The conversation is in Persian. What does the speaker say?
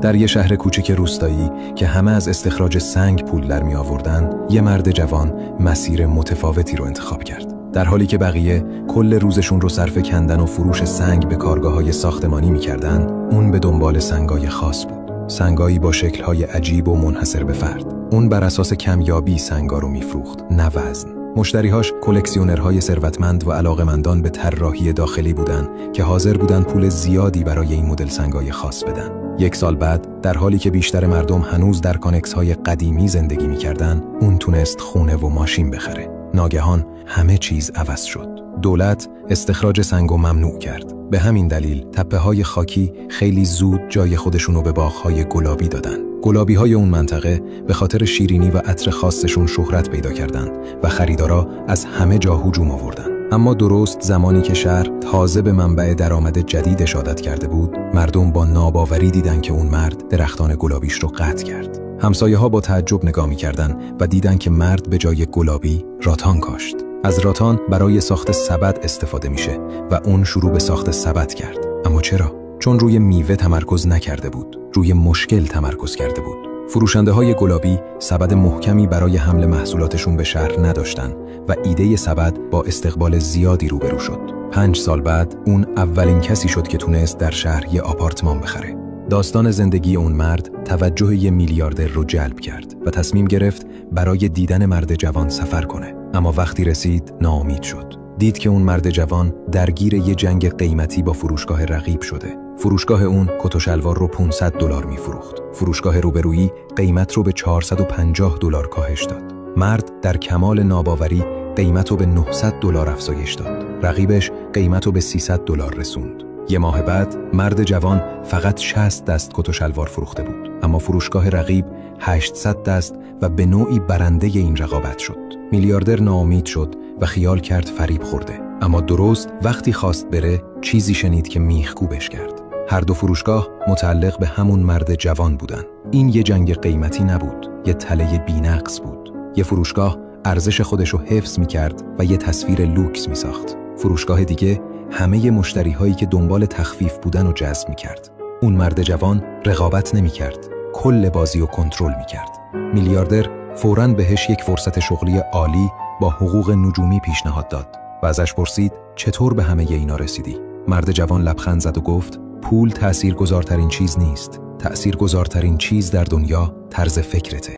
در یه شهر کوچک روستایی که همه از استخراج سنگ پول در می آوردن، یه مرد جوان مسیر متفاوتی رو انتخاب کرد. در حالی که بقیه کل روزشون رو صرف کندن و فروش سنگ به کارگاه‌های ساختمانی می‌کردن، اون به دنبال سنگای خاص بود. سنگایی با شکل‌های عجیب و منحصر به فرد. اون بر اساس کمیابی سنگا رو می‌فروخت، نه وزن. مشتریهاش کلکسیونرهای ثروتمند و علاقه‌مندان به طراحی داخلی بودن که حاضر بودن پول زیادی برای این مدل سنگای خاص بدن. 1 سال بعد، در حالی که بیشتر مردم هنوز در کانکس‌های قدیمی زندگی می‌کردن، اون تونست خونه و ماشین بخره. ناگهان همه چیز عوض شد. دولت استخراج سنگو ممنوع کرد. به همین دلیل تپه‌های خاکی خیلی زود جای خودشونو به باغ‌های گلابی دادن. گلابی‌های اون منطقه به خاطر شیرینی و عطر خاصشون شهرت پیدا کردن و خریدارا از همه جا هجوم آوردن. اما درست زمانی که شهر تازه به منبع درآمد جدیدش عادت کرده بود، مردم با ناباوری دیدن که اون مرد درختان گلابیش رو قطع کرد. همسایه‌ها با تعجب نگاه می‌کردن و دیدن که مرد به جای گلابی راتان کاشت. از راتان برای ساخت سبد استفاده میشه و اون شروع به ساخت سبد کرد. اما چرا؟ چون روی میوه تمرکز نکرده بود، روی مشکل تمرکز کرده بود. فروشنده‌های گلابی سبد محکمی برای حمل محصولاتشون به شهر نداشتن و ایده سبد با استقبال زیادی روبرو شد. 5 سال بعد اون اولین کسی شد که تونست در شهر یه آپارتمان بخره. داستان زندگی اون مرد توجه یه میلیاردر رو جلب کرد و تصمیم گرفت برای دیدن مرد جوان سفر کنه. اما وقتی رسید ناامید شد. دید که اون مرد جوان درگیر یه جنگ قیمتی با فروشگاه رقیب شده. فروشگاه اون کت و شلوار رو $500 میفروخت. فروشگاه روبرویی قیمت رو به $450 کاهش داد. مرد در کمال ناباوری قیمت رو به $900 افزایش داد. رقیبش قیمت رو به $300 رسوند. یه ماه بعد مرد جوان فقط 60 دست کت و شلوار فروخته بود، اما فروشگاه رقیب 800 دست و به نوعی برنده این رقابت شد. میلیاردر ناامید شد و خیال کرد فریب خورده، اما درست وقتی خواست بره چیزی شنید که میخکوبش کرد. هر دو فروشگاه متعلق به همون مرد جوان بودن. این یه جنگ قیمتی نبود، یه تله بی‌نقص بود. یه فروشگاه ارزش خودشو حفظ میکرد و یه تصویر لوکس میساخت. فروشگاه دیگه همه مشتری‌هایی که دنبال تخفیف بودن رو جذب می‌کرد. اون مرد جوان رقابت نمی‌کرد، کل بازی رو کنترل می‌کرد. میلیاردر فوراً بهش یک فرصت شغلی عالی با حقوق نجومی پیشنهاد داد و ازش پرسید چطور به همه اینا رسیدی؟ مرد جوان لبخند زد و گفت پول تأثیرگذارترین چیز نیست. تأثیرگذارترین چیز در دنیا طرز فکرته.